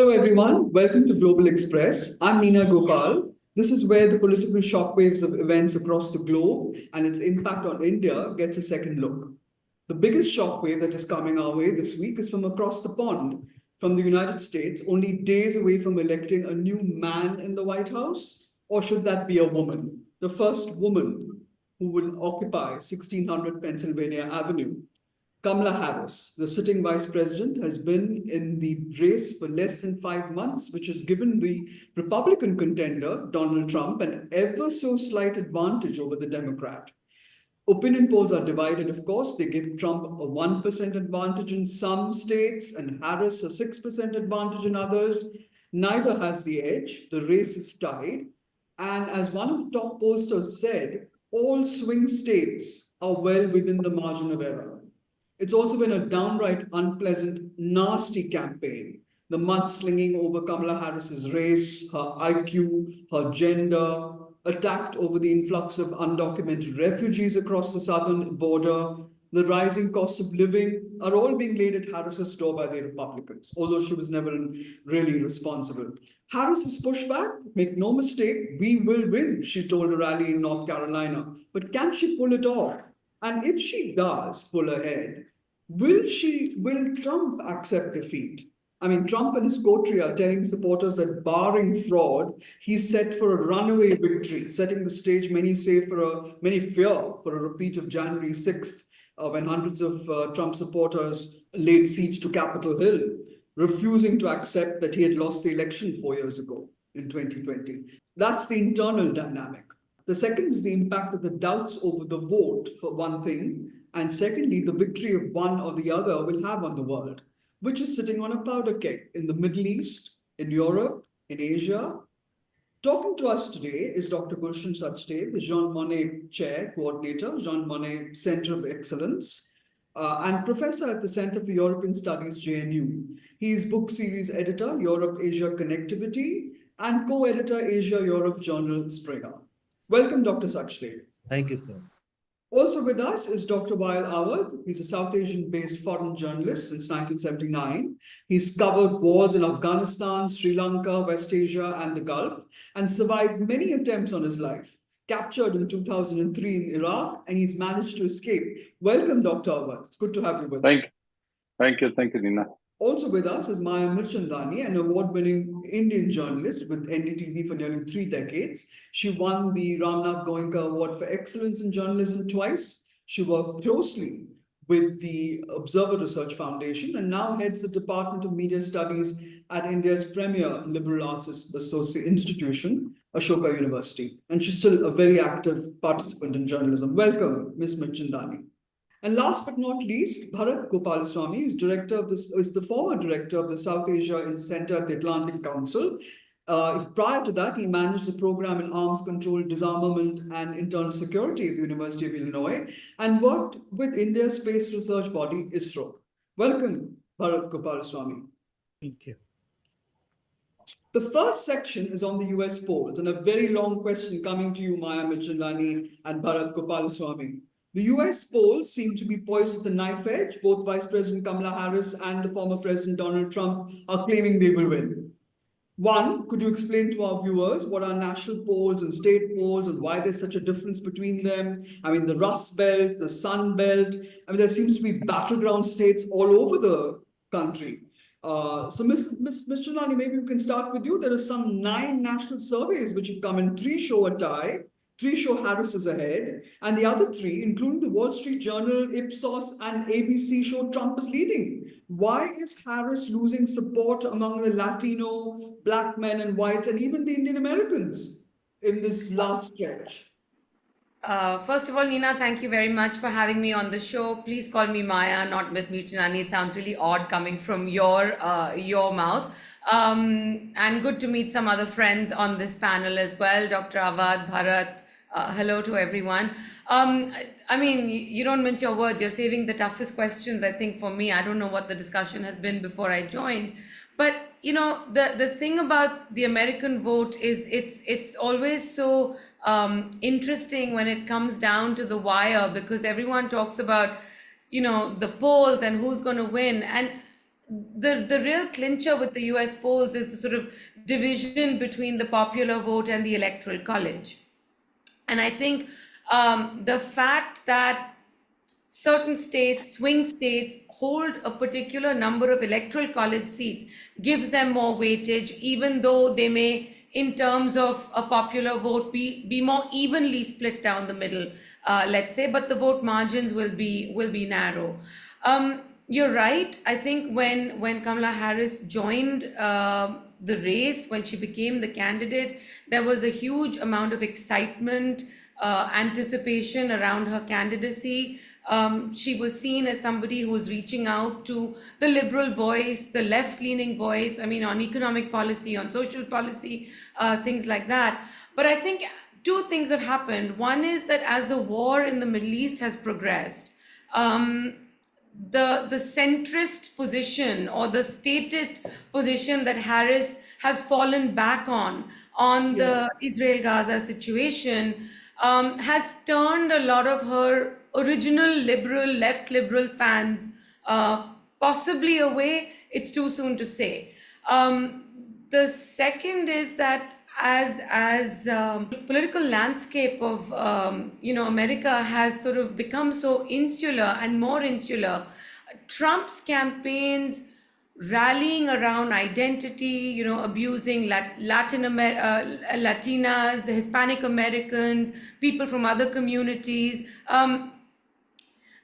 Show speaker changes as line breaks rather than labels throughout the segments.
Hello, everyone. Welcome to Global Express. I'm Neena Gopal. This is where the political shockwaves of events across the globe and its impact on India gets a second look. The biggest shockwave that is coming our way this week is from across the pond, from the United States, only days away from electing a new man in the White House. Or should that be a woman? The first woman who will occupy 1600 Pennsylvania Avenue. Kamala Harris, the sitting vice president, has been in the race for less than 5 months, which has given the Republican contender, Donald Trump, an ever so slight advantage over the Democrat. Opinion polls are divided, of course. They give Trump a 1% advantage in some states and Harris a 6% advantage in others. Neither has the edge. The race is tied. And as one of the top pollsters said, all swing states are well within the margin of error. It's also been a downright unpleasant, nasty campaign. The mudslinging over Kamala Harris's race, her IQ, her gender, attacked over the influx of undocumented refugees across the southern border, the rising cost of living are all being laid at Harris's door by the Republicans, although she was never really responsible. Harris's pushback, make no mistake, we will win, she told a rally in North Carolina. But can she pull it off? And if she does pull ahead, will Trump accept defeat? I mean, Trump and his coterie are telling supporters that barring fraud, he's set for a runaway victory, setting the stage, many fear for a repeat of January 6th, when hundreds of Trump supporters laid siege to Capitol Hill, refusing to accept that he had lost the election 4 years ago in 2020. That's the internal dynamic. The second is the impact of the doubts over the vote, for one thing. And secondly, the victory of one or the other will have on the world, which is sitting on a powder keg in the Middle East, in Europe, in Asia. Talking to us today is Dr. Gulshan Sachdeva, the Jean Monnet Chair Coordinator, Jean Monnet Center of Excellence, and Professor at the Center for European Studies, JNU. He is book series editor, Europe-Asia Connectivity, and co-editor, Asia-Europe Journal Springer. Welcome, Dr. Sachdeva.
Thank you, sir.
Also with us is Dr. Waeil Awwad. He's a South Asian-based foreign journalist since 1979. He's covered wars in Afghanistan, Sri Lanka, West Asia, and the Gulf, and survived many attempts on his life. Captured in 2003 in Iraq, and he's managed to escape. Welcome, Dr. Awwad. It's good to have you with us.
Thank you, Neena.
Also with us is Mirchandani, an award-winning Indian journalist with NDTV for nearly 3 decades. She won the Ramnath Goenka Award for Excellence in Journalism twice. She worked closely with the Observer Research Foundation and now heads the Department of Media Studies at India's premier liberal arts institution, Ashoka University. And she's still a very active participant in journalism. Welcome, Ms. Mirchandani. And last but not least, Bharat Gopalaswamy is the former director of the South Asia Center at the Atlantic Council. Prior to that, he managed the program in arms control, disarmament, and internal security at the University of Illinois, and worked with India's space research body, ISRO. Welcome, Bharat Gopalaswamy.
Thank you.
The first section is on the US polls, and a very long question coming to you, Maya Mirchandani and Bharat Gopalaswamy. The US polls seem to be poised at the knife edge. Both Vice President Kamala Harris and the former President Donald Trump are claiming they will win. One, could you explain to our viewers what are national polls and state polls and why there's such a difference between them? I mean, the Rust Belt, the Sun Belt. I mean, there seems to be battleground states all over the country. So, Ms. Mirchandani, maybe we can start with you. There are some 9 national surveys which have come in. 3 show a tie. 3 show Harris is ahead, and the other 3, including the Wall Street Journal, Ipsos, and ABC, show Trump is leading. Why is Harris losing support among the Latino, Black men and whites, and even the Indian Americans in this last stretch?
First of all, Neena, thank you very much for having me on the show. Please call me Maya, not Ms. Mirchandani. It sounds really odd coming from your mouth. And good to meet some other friends on this panel as well, Dr. Awwad, Bharat. Hello to everyone. I mean, you don't mince your words. You're saving the toughest questions, I think, for me. I don't know what the discussion has been before I joined. But, you know, the thing about the American vote is it's always so interesting when it comes down to the wire, because everyone talks about, you know, the polls and who's going to win. And the real clincher with the US polls is the sort of division between the popular vote and the electoral college. And I think the fact that certain states, swing states, hold a particular number of electoral college seats gives them more weightage, even though they may, in terms of a popular vote, be more evenly split down the middle, let's say, but the vote margins will be narrow. You're right. I think when Kamala Harris joined the race, when she became the candidate, there was a huge amount of excitement, anticipation around her candidacy. She was seen as somebody who was reaching out to the liberal voice, the left-leaning voice, I mean, on economic policy, on social policy, things like that. But I think two things have happened. One is that as the war in the Middle East has progressed, the centrist position or the statist position that Harris has fallen back on the Israel-Gaza situation has turned a lot of her original liberal, left liberal fans possibly away. It's too soon to say. The second is that as political landscape of America has sort of become so insular and more insular, Trump's campaigns rallying around identity, abusing Latinas, Hispanic Americans, people from other communities.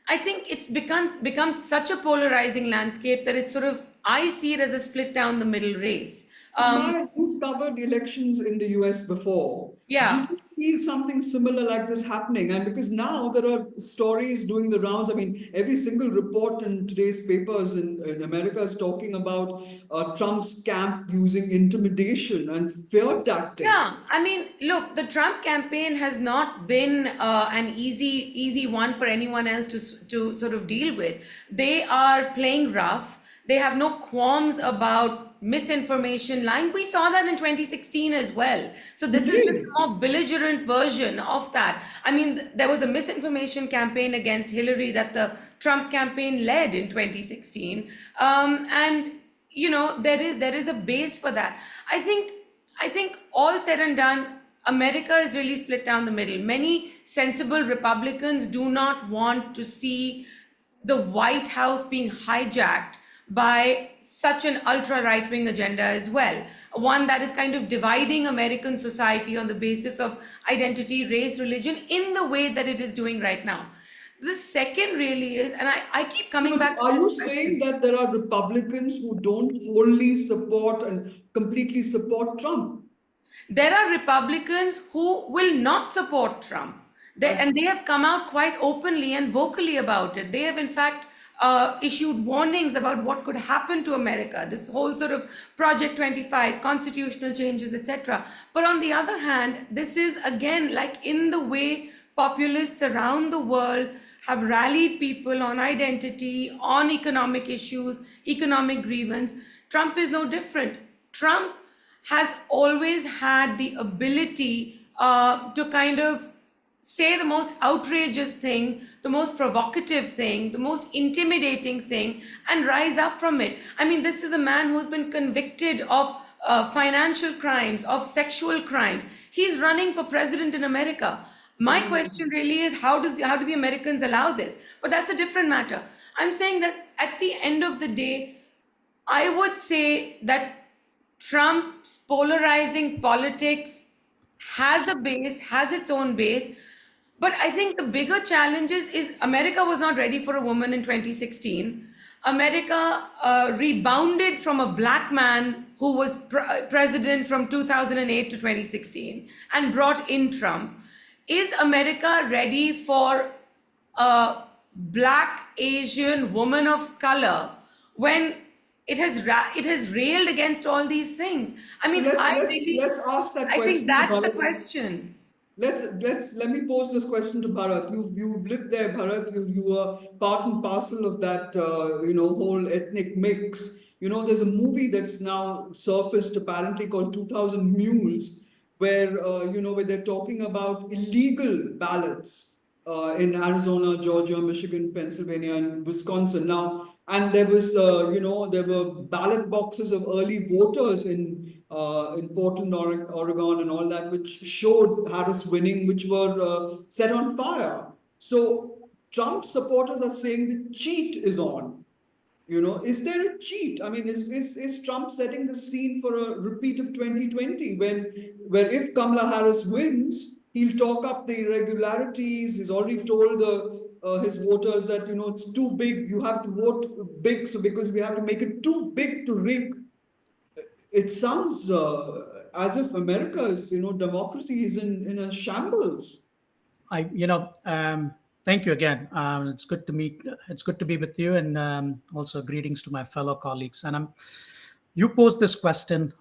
I think it's become such a polarizing landscape that it's sort of, I see it as a split down the middle race.
Maya, you've covered elections in the US before.
Yeah.
Do you see something similar like this happening? And because now there are stories doing the rounds. I mean, every single report in today's papers in America is talking about Trump's camp using intimidation and fear tactics.
Yeah, I mean, look, the Trump campaign has not been an easy one for anyone else to sort of deal with. They are playing rough. They have no qualms about misinformation lying. We saw that in 2016 as well. So this is just a more belligerent version of that. I mean, there was a misinformation campaign against Hillary that the Trump campaign led in 2016. And, there is a base for that. I think all said and done, America is really split down the middle. Many sensible Republicans do not want to see the White House being hijacked by such an ultra right-wing agenda as well. One that is kind of dividing American society on the basis of identity, race, religion in the way that it is doing right now. The second really is, and I keep coming back to
Are you
this
saying
question.
that there are Republicans who don't wholly support and completely support Trump?
There are Republicans who will not support Trump. And they have come out quite openly and vocally about it. They have, in fact, issued warnings about what could happen to America, this whole sort of Project 25, constitutional changes, etc. But on the other hand, this is again like in the way populists around the world have rallied people on identity, on economic issues, economic grievance. Trump is no different. Trump has always had the ability to kind of say the most outrageous thing, the most provocative thing, the most intimidating thing, and rise up from it. I mean, this is a man who's been convicted of financial crimes, of sexual crimes. He's running for president in America. My question really is, how do the Americans allow this? But that's a different matter. I'm saying that at the end of the day, I would say that Trump's polarizing politics has a base, has its own base. But I think the bigger challenge is America was not ready for a woman in 2016. America rebounded from a black man who was president from 2008 to 2016 and brought in Trump. Is America ready for a black Asian woman of color when it has railed against all these things? I mean,
let's ask that question.
I think that's the question.
Let me pose this question to Bharat. You've lived there, Bharat. You are part and parcel of that whole ethnic mix. There's a movie that's now surfaced apparently called 2000 Mules, where where they're talking about illegal ballots in Arizona, Georgia, Michigan, Pennsylvania, and Wisconsin. Now, And there was, there were ballot boxes of early voters in Portland, Oregon, and all that, which showed Harris winning, which were set on fire. So Trump supporters are saying the cheat is on. Is there a cheat? I mean, is Trump setting the scene for a repeat of 2020 where if Kamala Harris wins, he'll talk up the irregularities. He's already told his voters that it's too big. You have to vote big, so because we have to make it too big to rig. It sounds as if America is, democracy is in a shambles.
Thank you again. It's good to meet. It's good to be with you, and also greetings to my fellow colleagues. And you posed this question,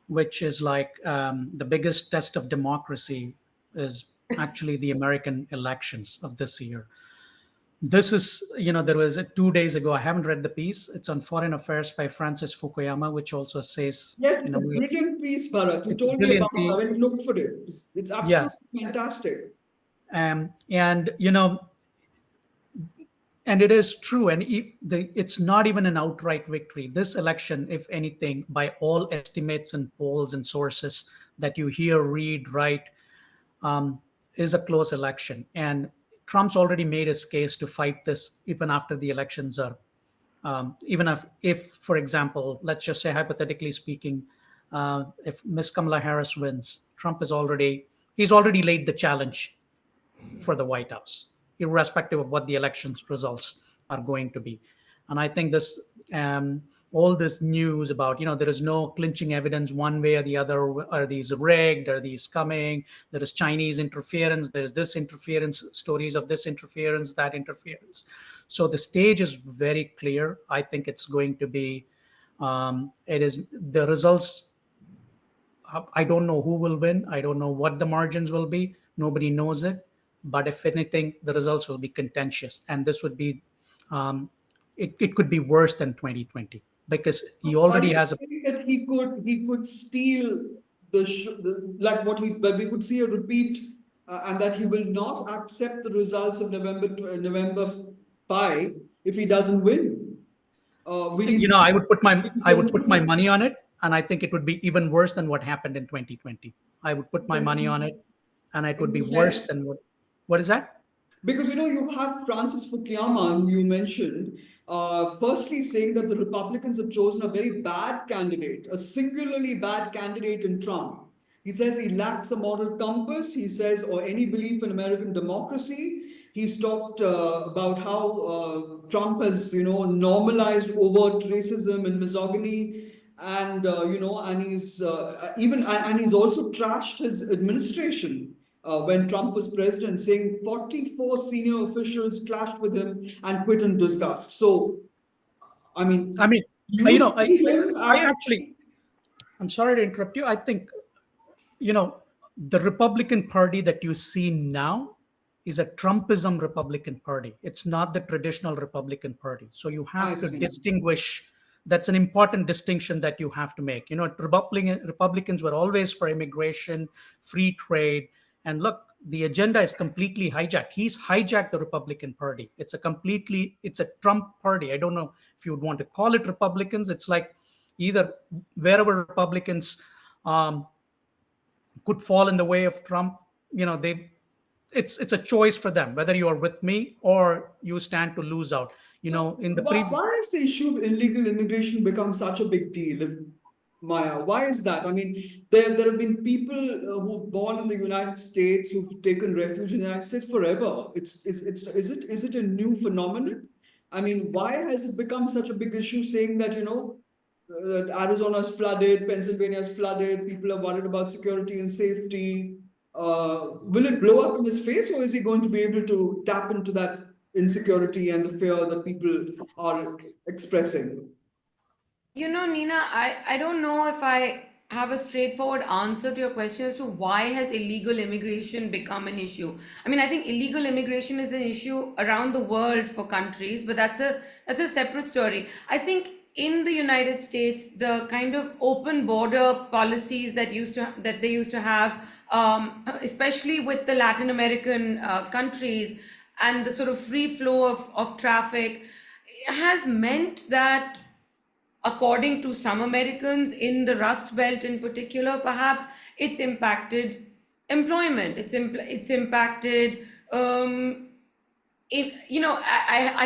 which is like the biggest test of democracy is actually the American elections of this year. This is, there was 2 days ago. I haven't read the piece. It's on Foreign Affairs by Francis Fukuyama, which also says,
Yes, it's a brilliant piece, Bharat. You
It's a
told me
brilliant
about it. I
piece.
went to look for it. It's absolutely fantastic.
and it is true, and it's not even an outright victory. This election, if anything, by all estimates and polls and sources that you hear, read, write, is a close election. And Trump's already made his case to fight this even after the elections are, even if, for example, let's just say hypothetically speaking, if Miss Kamala Harris wins, he's already laid the challenge for the White House, irrespective of what the elections results are going to be. And I think all this news about, there is no clinching evidence one way or the other. Are these rigged? Are these coming? There is Chinese interference. There's this interference, stories of this interference, that interference. So the stage is very clear. I think it's going to be, the results. I don't know who will win. I don't know what the margins will be. Nobody knows it. But if anything, the results will be contentious. And this would be, it could be worse than 2020 because he already has a.
That he could steal like but we could see a repeat, and that he will not accept the results of November 5 if he doesn't win.
I would put my money on it, and I think it would be even worse than what happened in 2020. I would put my money on it, and it would be worse than what is that?
Because you have Francis Fukuyama, who you mentioned, firstly saying that the Republicans have chosen a very bad candidate, a singularly bad candidate in Trump. He says he lacks a moral compass, he says, or any belief in American democracy. He's talked about how Trump has, normalized overt racism and misogyny, and and he's he's also trashed his administration when Trump was president, saying 44 senior officials clashed with him and quit in disgust. So, I mean,
I
him
actually, I'm sorry to interrupt you. I think, the Republican Party that you see now is a Trumpism Republican Party. It's not the traditional Republican Party. So you have to distinguish. That's an important distinction that you have to make. Republicans were always for immigration, free trade. And look, the agenda is completely hijacked. He's hijacked the Republican Party. It's a Trump party. I don't know if you would want to call it Republicans. It's like either wherever Republicans could fall in the way of Trump, it's a choice for them, whether you are with me or you stand to lose out.
Why has the issue of illegal immigration become such a big deal, Maya? Why is that? I mean, there have been people who were born in the United States who've taken refuge in the United States forever. Is it a new phenomenon? I mean, why has it become such a big issue, saying that Arizona's flooded, Pennsylvania's flooded, people are worried about security and safety? Will it blow up in his face, or is he going to be able to tap into that insecurity and the fear that people are expressing?
Neena, I don't know if I have a straightforward answer to your question as to why has illegal immigration become an issue. I mean, I think illegal immigration is an issue around the world for countries, but that's a separate story. I think in the United States, the kind of open border policies that they used to have, especially with the Latin American countries, and the sort of free flow of traffic, has meant that, according to some Americans in the Rust Belt in particular, perhaps it's impacted employment. It's impacted. I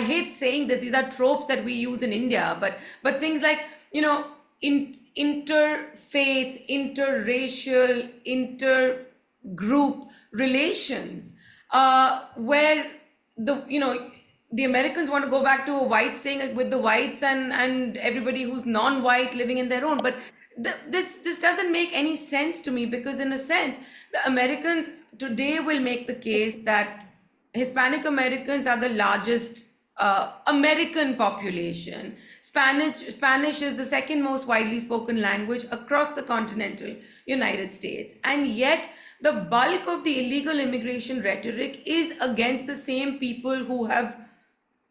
hate saying this. These are tropes that we use in India, but things like interfaith, interracial, intergroup relations, where the Americans want to go back to a white staying with the whites and everybody who's non-white living in their own. But this doesn't make any sense to me, because in a sense, the Americans today will make the case that Hispanic Americans are the largest American population. Spanish is the second most widely spoken language across the continental United States. And yet, the bulk of the illegal immigration rhetoric is against the same people who have,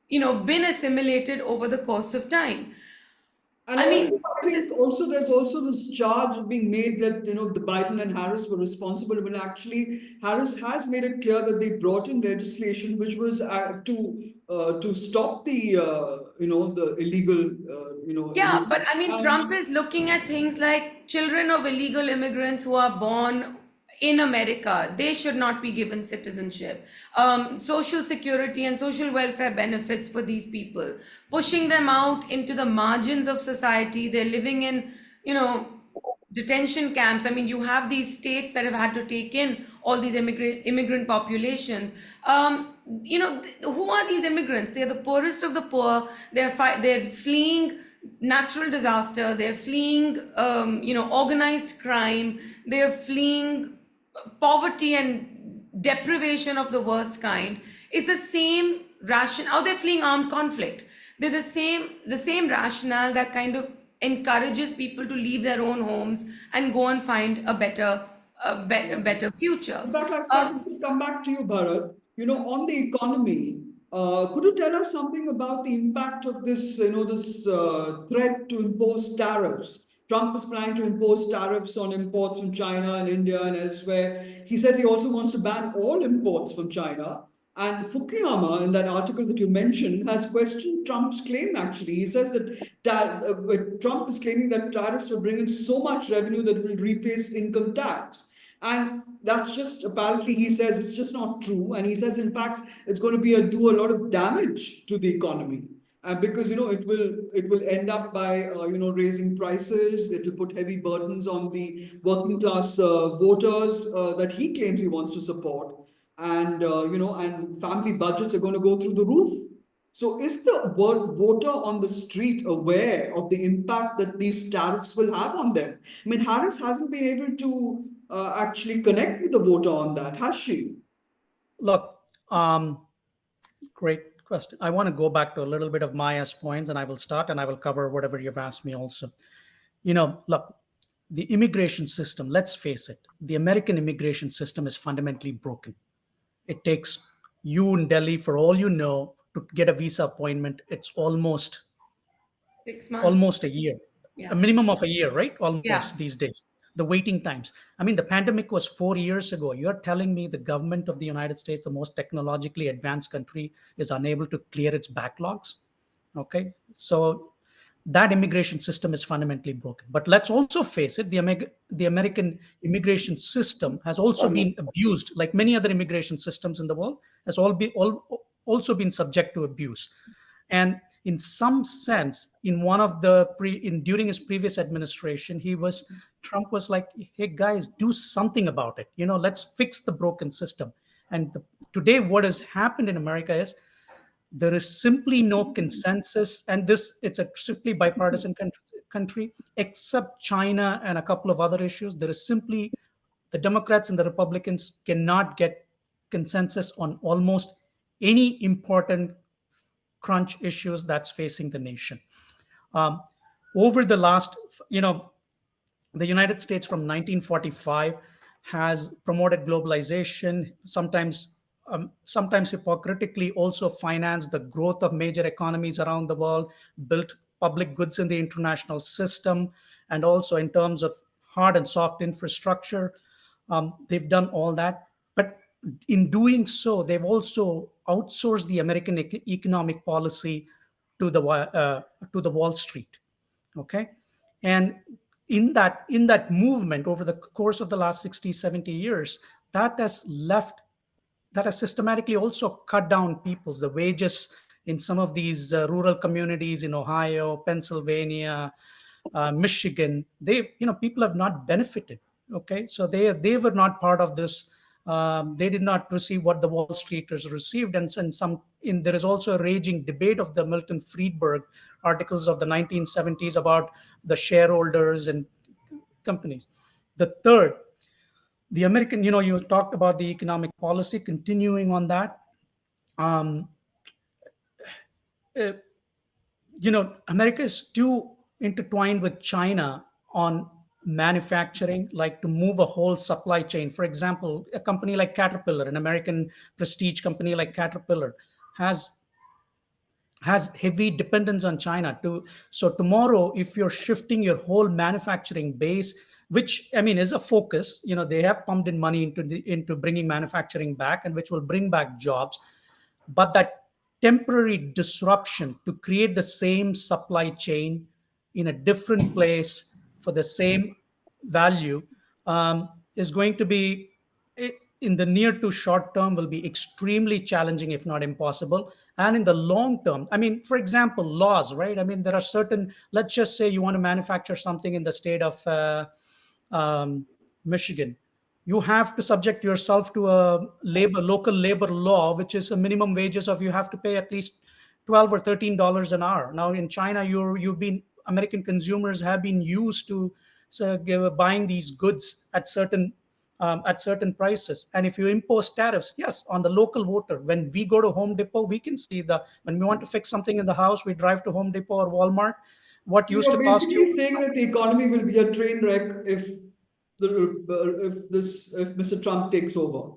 been assimilated over the course of time.
And
I mean,
I think also there's also this charge being made that the Biden and Harris were responsible, when actually Harris has made it clear that they brought in legislation which was to stop the the illegal
yeah, but I mean,
and
Trump is looking at things like children of illegal immigrants who are born in America. They should not be given citizenship. Social security and social welfare benefits for these people, pushing them out into the margins of society. They're living in, detention camps. I mean, you have these states that have had to take in all these immigrant populations. Who are these immigrants? They're the poorest of the poor. They're fleeing natural disaster. They're fleeing, organized crime. They're fleeing poverty and deprivation of the worst kind. Is the same rationale. They're fleeing armed conflict. They're the same rationale that kind of encourages people to leave their own homes and go and find a better future.
in fact, if I could just come back to you, Bharat, on the economy, could you tell us something about the impact of this, this threat to impose tariffs? Trump is planning to impose tariffs on imports from China and India and elsewhere. He says he also wants to ban all imports from China. And Fukuyama, in that article that you mentioned, has questioned Trump's claim, actually. He says that Trump is claiming that tariffs will bring in so much revenue that it will replace income tax. And that's just, apparently, he says it's just not true. And he says, in fact, it's going to do a lot of damage to the economy. Because it will end up by raising prices. It will put heavy burdens on the working class voters that he claims he wants to support, and and family budgets are going to go through the roof. So is the voter on the street aware of the impact that these tariffs will have on them? I mean, Harris hasn't been able to actually connect with the voter on that, has she?
Look, great question. I want to go back to a little bit of Maya's points, and I will start and I will cover whatever you've asked me also. Look, the immigration system, let's face it, the American immigration system is fundamentally broken. It takes you in Delhi, for all you know, to get a visa appointment. It's almost
6 months.
a year,
Yeah.
a minimum of a year, right? Almost
Yeah.
these days. The waiting times. I mean, the pandemic was 4 years ago. You're telling me the government of the United States, the most technologically advanced country, is unable to clear its backlogs? Okay. So that immigration system is fundamentally broken. But let's also face it, the American immigration system has also been abused, like many other immigration systems in the world, has also been subject to abuse. And in some sense, in one of the during his previous administration, Trump was like, hey guys, do something about it. Let's fix the broken system. And today, what has happened in America is there is simply no consensus, and it's a strictly bipartisan country, except China and a couple of other issues. There is simply, the Democrats and the Republicans cannot get consensus on almost any important crunch issues that's facing the nation. Over the last, the United States from 1945 has promoted globalization, sometimes hypocritically also financed the growth of major economies around the world, built public goods in the international system, and also in terms of hard and soft infrastructure. They've done all that. But in doing so, they've also outsourced the American economic policy to the Wall Street. Okay, and in that movement over the course of the last 60, 70 years, that has systematically also cut down the wages in some of these rural communities in Ohio, Pennsylvania, Michigan. People have not benefited. Okay, so they were not part of this. They did not receive what the Wall Streeters received, and there is also a raging debate of the Milton Friedberg articles of the 1970s about the shareholders and companies. The third, the American, you talked about the economic policy. Continuing on that, um, uh, America is too intertwined with China on manufacturing, like to move a whole supply chain. For example, a company like Caterpillar, an American prestige company like Caterpillar, has heavy dependence on China. So tomorrow, if you're shifting your whole manufacturing base, which I mean is a focus, they have pumped in money into bringing manufacturing back, and which will bring back jobs, but that temporary disruption to create the same supply chain in a different place for the same value is going to be in the near to short term will be extremely challenging, if not impossible. And in the long term, I mean, for example, laws, right? I mean, there are certain, let's just say you want to manufacture something in the state of um, Michigan. You have to subject yourself to a local labor law, which is a minimum wages of you have to pay at least 12 or $13 an hour. Now in China, American consumers have been used to buying these goods at certain prices. And if you impose tariffs, yes, on the local voter, when we go to Home Depot, we can see when we want to fix something in the house, we drive to Home Depot or Walmart. What used
You're
to cost you,
basically saying that the economy will be a train wreck if Mr. Trump takes over.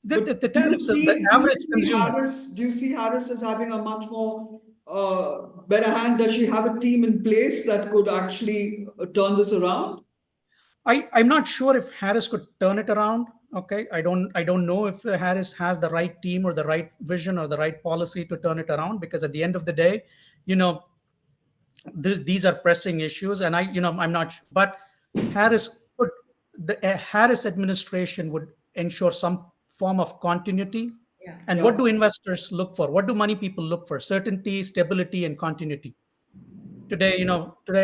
But
the tariffs is the average consumer.
Do you see Harris as having a much more better hand? Does she have a team in place that could actually turn this around?
I'm not sure if Harris could turn it around. Okay, I don't know if Harris has the right team or the right vision or the right policy to turn it around, because at the end of the day, you know, these are pressing issues, and I'm not. But Harris could the Harris administration would ensure some form of continuity.
Yeah.
And
Yeah.
what do investors look for? What do money people look for? Certainty, stability, and continuity. Today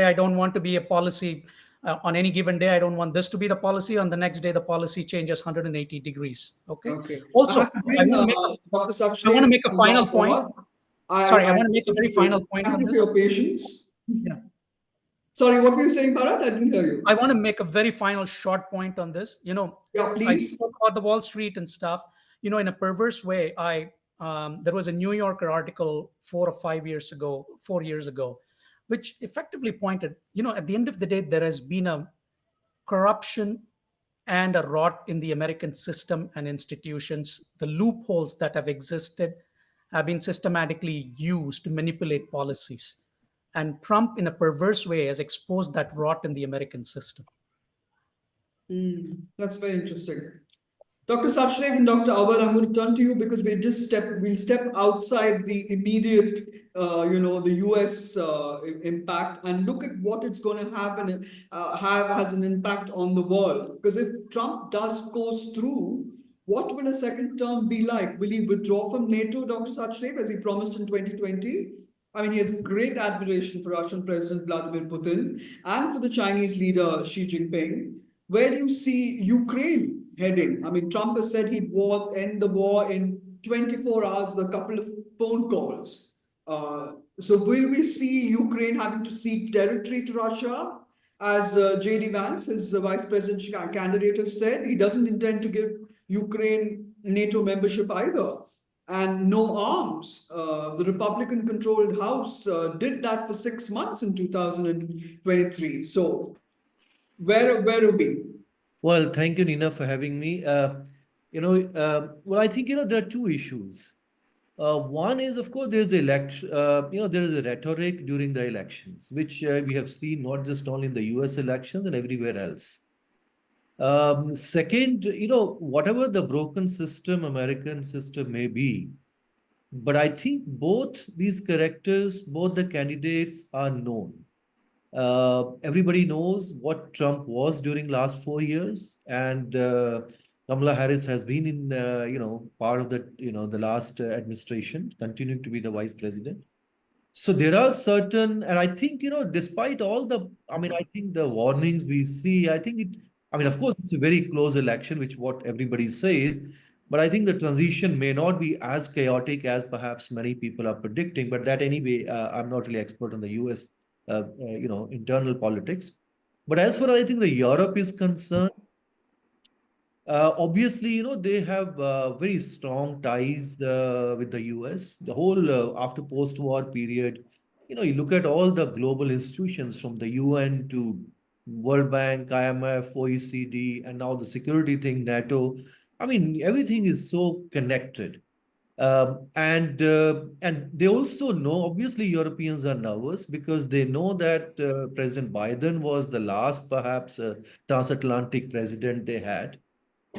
I don't want to be a policy on any given day. I don't want this to be the policy. On the next day, the policy changes 180 degrees. Okay.
Okay. I
Also,
have to bring Dr.
I want
Sachdeva
to make a
and
final
Dr.
point.
Awwad.
Sorry, I
I
want to make a very final point
thank
on
you for
this.
your patience.
Yeah.
Sorry, what were you saying, Bharat? I didn't hear you.
I want to make a very final short point on this.
Yeah,
I
please.
spoke about the Wall Street and stuff. In a perverse way, there was a New Yorker article 4 years ago, which effectively pointed, at the end of the day, there has been a corruption and a rot in the American system and institutions. The loopholes that have existed have been systematically used to manipulate policies. And Trump, in a perverse way, has exposed that rot in the American system.
That's very interesting. Dr. Sachdeva and Dr. Awwad, I'm going to turn to you because we'll step outside the immediate, the US impact and look at what it's going to have as an impact on the world. Because if Trump goes through, what will a second term be like? Will he withdraw from NATO, Dr. Sachdeva, as he promised in 2020? I mean, he has great admiration for Russian President Vladimir Putin and for the Chinese leader Xi Jinping. Where do you see Ukraine heading? I mean, Trump has said he'd end the war in 24 hours with a couple of phone calls. So will we see Ukraine having to cede territory to Russia? As J.D. Vance, his vice presidential candidate, has said, he doesn't intend to give Ukraine NATO membership either. And no arms. The Republican-controlled House did that for 6 months in 2023. So where are we?
Well, thank you, Neena, for having me. Well, I think, there are two issues. One is, of course, there's the election, there is a rhetoric during the elections, which we have seen not just only in the US elections and everywhere else. Second, whatever the broken system, American system may be, But I think both these characters, both the candidates are known. Everybody knows what Trump was during last 4 years, and Kamala Harris has been in, part of the, the last administration, continuing to be the vice president. So there are certain, and I think, despite all the, I mean, I think the warnings we see, I think of course, it's a very close election, which what everybody says, but I think the transition may not be as chaotic as perhaps many people are predicting. But that anyway, I'm not really expert on the US, internal politics. But as far as I think the Europe is concerned, obviously, they have very strong ties with the US. The whole after post-war period, you look at all the global institutions from the UN to World Bank, IMF, OECD, and now the security thing, NATO. I mean, everything is so connected. And they also know, obviously, Europeans are nervous because they know that President Biden was the last, perhaps, transatlantic president they had.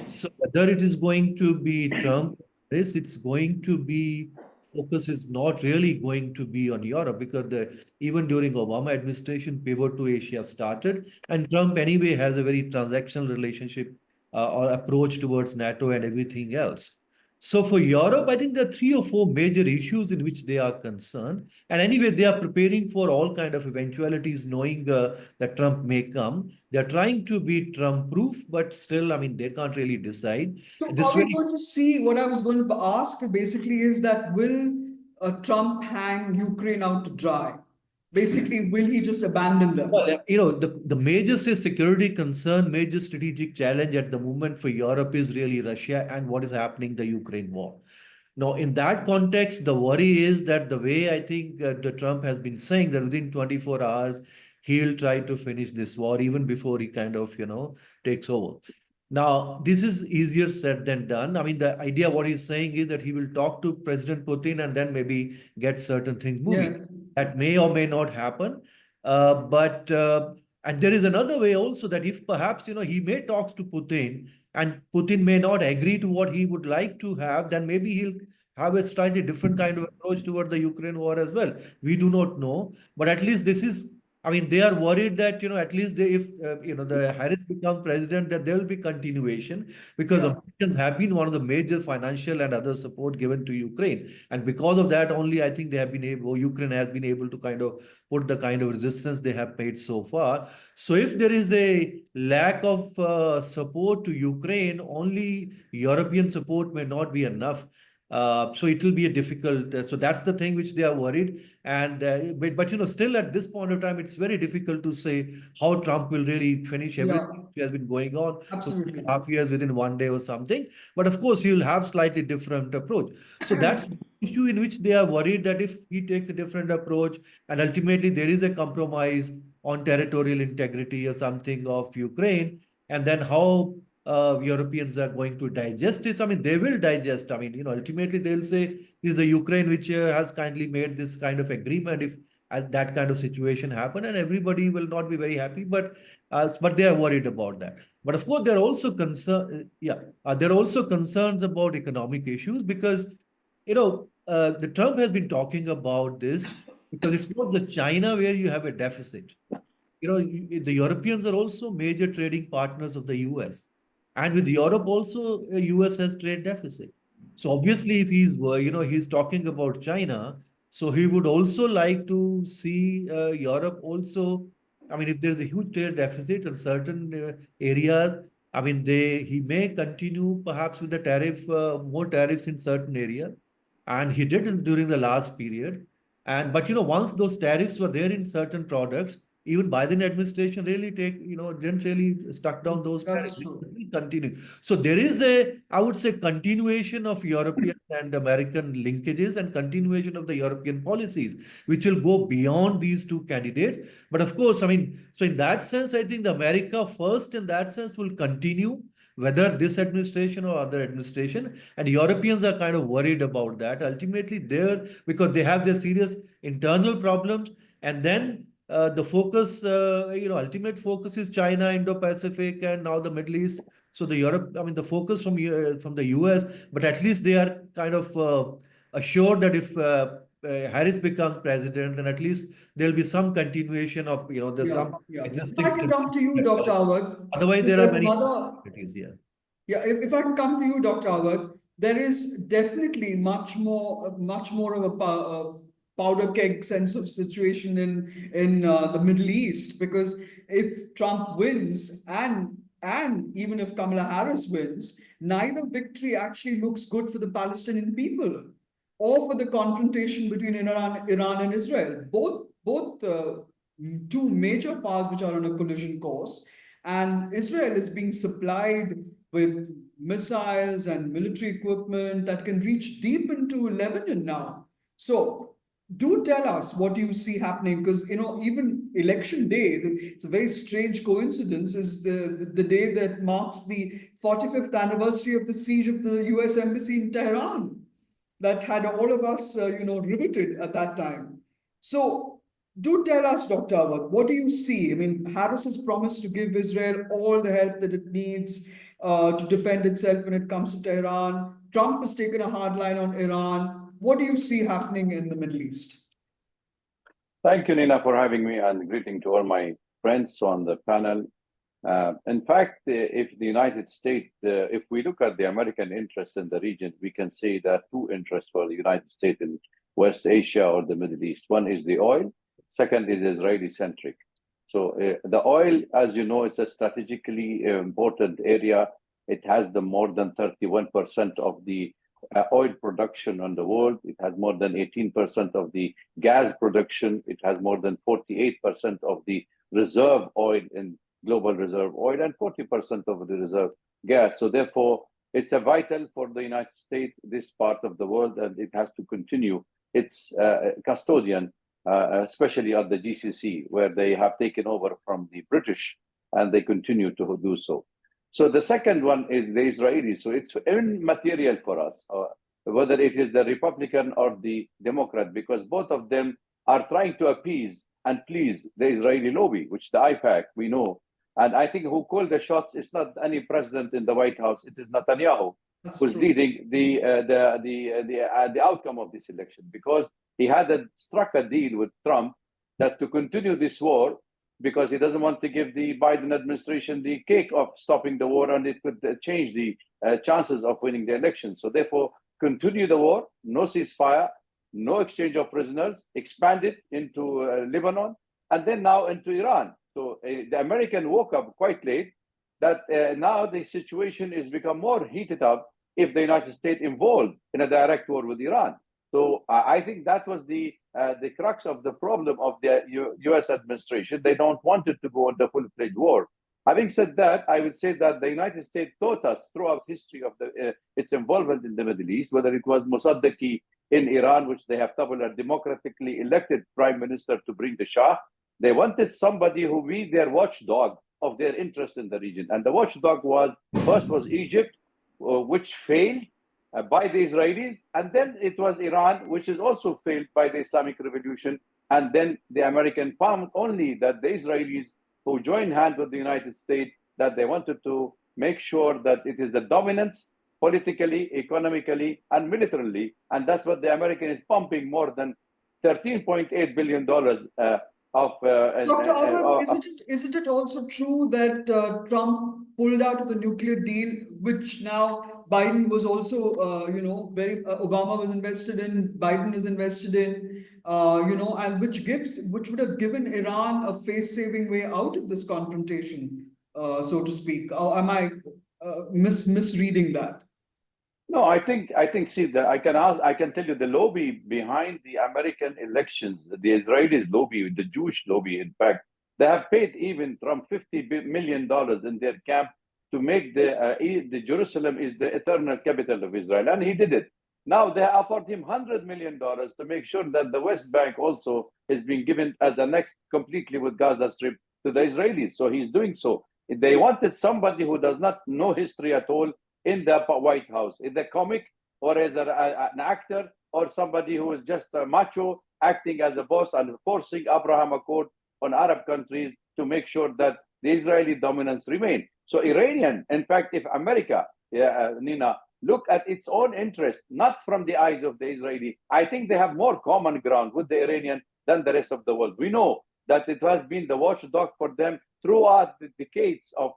So whether it is going to be Trump, this it's going to be focus is not really going to be on Europe because even during Obama administration, pivot to Asia started, and Trump anyway has a very transactional relationship or approach towards NATO and everything else. So for Europe, I think there are 3 or 4 major issues in which they are concerned, and anyway, they are preparing for all kind of eventualities, knowing that Trump may come. They're trying to be Trump-proof, but still, I mean, they can't really decide.
So
This
are we
very
going to see, what I was going to ask basically is that will Trump hang Ukraine out to dry? Basically, will he just abandon them?
well, the major say security concern, major strategic challenge at the moment for Europe is really Russia and what is happening the Ukraine war. Now, in that context, the worry is that the way I think the Trump has been saying that within 24 hours, he'll try to finish this war even before he kind of, takes over. Now, this is easier said than done. I mean, the idea what he's saying is that he will talk to President Putin and then maybe get certain things moving.
Yeah.
That may or may not happen. But and there is another way also that if perhaps, he may talk to Putin and Putin may not agree to what he would like to have, then maybe he'll have a slightly different kind of approach toward the Ukraine war as well. We do not know, but at least this is, I mean, they are worried that, at least if, the Harris becomes president, that there will be continuation because
Yeah.
Americans have been one of the major financial and other support given to Ukraine. And because of that only, I think they have been able, Ukraine has been able to kind of put the kind of resistance they have made so far. So if there is a lack of support to Ukraine, only European support may not be enough. So it will be a difficult. So that's the thing which they are worried. And but still at this point of time, it's very difficult to say how Trump will really finish everything which has been going on for
Absolutely.
2.5 years within one day or something. But of course, he will have slightly different approach. So that's the issue in which they are worried that if he takes a different approach and ultimately there is a compromise on territorial integrity or something of Ukraine, and then how Europeans are going to digest it. I mean, they will digest. I mean, ultimately they'll say, is the Ukraine which has kindly made this kind of agreement if that kind of situation happen, and everybody will not be very happy, but they are worried about that. But of course, there are also there are also concerns about economic issues because, the Trump has been talking about this because it's not just China where you have a deficit. The Europeans are also major trading partners of the US. And with Europe also, US has trade deficit. So obviously, if he's talking about China, so he would also like to see Europe also. I mean, if there's a huge trade deficit in certain areas, I mean, he may continue perhaps with the more tariffs in certain areas. And he did during the last period. But once those tariffs were there in certain products, even Biden administration really didn't really stuck down those
That's
tariffs.
true.
It will continue. So there is I would say, continuation of European and American linkages and continuation of the European policies, which will go beyond these two candidates. But of course, I mean, so in that sense, I think the America first in that sense will continue, whether this administration or other administration. And Europeans are kind of worried about that. Ultimately, because they have their serious internal problems. And then the focus, ultimate focus is China, Indo-Pacific, and now the Middle East. So the Europe, I mean, the focus from the US, but at least they are kind of assured that if Harris becomes president, then at least there'll be some continuation of, there's some
Yeah. If
existing
I can come to you, Dr. Awad,
Otherwise, there are
there's
many
another.
possibilities here.
Yeah, if I can come to you, Dr. Awad, there is definitely much more of a powder keg sense of situation in the Middle East, because if Trump wins and even if Kamala Harris wins, neither victory actually looks good for the Palestinian people or for the confrontation between Iran and Israel. Both two major powers which are on a collision course, and Israel is being supplied with missiles and military equipment that can reach deep into Lebanon now. So do tell us what you see happening, because even election day, it's a very strange coincidence, is the day that marks the 45th anniversary of the siege of the US embassy in Tehran that had all of us riveted at that time. So do tell us, Dr. Awad, what do you see? I mean, Harris has promised to give Israel all the help that it needs to defend itself when it comes to Tehran. Trump has taken a hard line on Iran. What do you see happening in the Middle East?
Thank you, Neena, for having me, and greeting to all my friends on the panel. In fact, if the United States, if we look at the American interests in the region, we can say there are two interests for the United States in West Asia or the Middle East. One is the oil, second is Israeli-centric. So the oil, as you know, it's a strategically important area. It has the more than 31% of the oil production on the world. It has more than 18% of the gas production. It has more than 48% of the reserve oil in global reserve oil and 40% of the reserve gas. So therefore, it's a vital for the United States, this part of the world, and it has to continue its custodian, especially at the GCC, where they have taken over from the British, and they continue to do so. So the second one is the Israelis. So it's immaterial for us, whether it is the Republican or the Democrat, because both of them are trying to appease and please the Israeli lobby, which the IPAC, we know. And I think who called the shots is not any president in the White House. It is Netanyahu, who's leading the outcome of this election, because he had struck a deal with Trump that to continue this war, because he doesn't want to give the Biden administration the cake of stopping the war, and it could change the chances of winning the election. So therefore, continue the war, no ceasefire, no exchange of prisoners, expand it into Lebanon, and then now into Iran. So the American woke up quite late that now the situation is become more heated up if the United States involved in a direct war with Iran. So I think that was the crux of the problem of the U.S. administration. They don't want it to go into full-fledged war. Having said that, I would say that the United States taught us throughout history of its involvement in the Middle East, whether it was Mossadegh in Iran, which they have doubled a democratically elected prime minister to bring the Shah. They wanted somebody who be their watchdog of their interest in the region. And the watchdog was, first was Egypt, which failed by the Israelis. And then it was Iran, which is also failed by the Islamic Revolution. And then the American found only that the Israelis, who joined hands with the United States, that they wanted to make sure that it is the dominance politically, economically, and militarily. And that's what the American is pumping more than $13.8 billion
Dr. Awad, isn't it also true that Trump pulled out of the nuclear deal, which now Biden was also, Obama was invested in, Biden is invested in, and which would have given Iran a face-saving way out of this confrontation, so to speak. Or am I misreading that?
No, I think. See, I can tell you the lobby behind the American elections, the Israelis lobby, the Jewish lobby. In fact, they have paid even Trump $50 million in their camp to make the Jerusalem is the eternal capital of Israel, and he did it. Now they offered him $100 million to make sure that the West Bank also is being given as the next completely with Gaza Strip to the Israelis. So he's doing so. They wanted somebody who does not know history at all in the White House, in the comic, or as an actor, or somebody who is just a macho acting as a boss and forcing Abraham Accord on Arab countries to make sure that the Israeli dominance remain. So Iranian, in fact, if America, Neena, look at its own interest, not from the eyes of the Israeli. I think they have more common ground with the Iranian than the rest of the world. We know that it has been the watchdog for them throughout the decades of